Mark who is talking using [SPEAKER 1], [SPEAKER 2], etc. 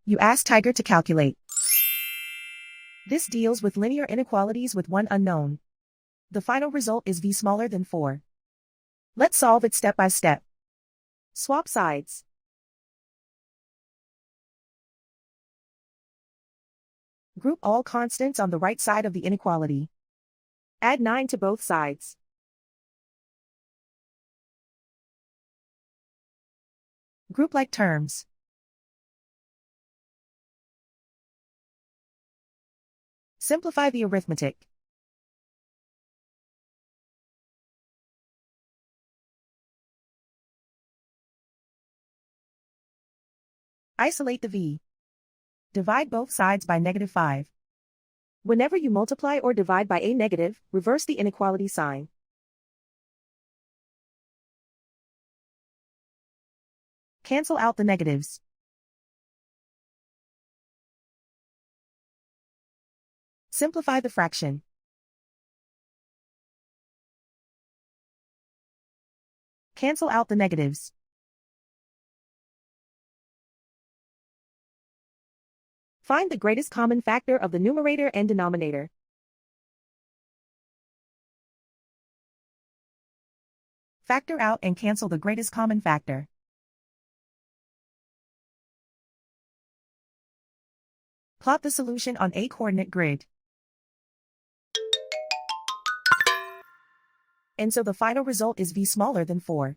[SPEAKER 1] You ask Tiger to calculate. This deals with linear inequalities with one unknown. The final result is v smaller than 4. Let's solve it step by step. Swap sides. Group all constants on the right side of the inequality. Add 9 to both sides. Group like terms. Simplify the arithmetic. Isolate the v. Divide both sides by -5. Whenever you multiply or divide by a negative, reverse the inequality sign. Cancel out the negatives. Simplify the fraction. Cancel out the negatives. Find the greatest common factor of the numerator and denominator. Factor out and cancel the greatest common factor. Plot the solution on a coordinate grid. And so the final result is v smaller than 4.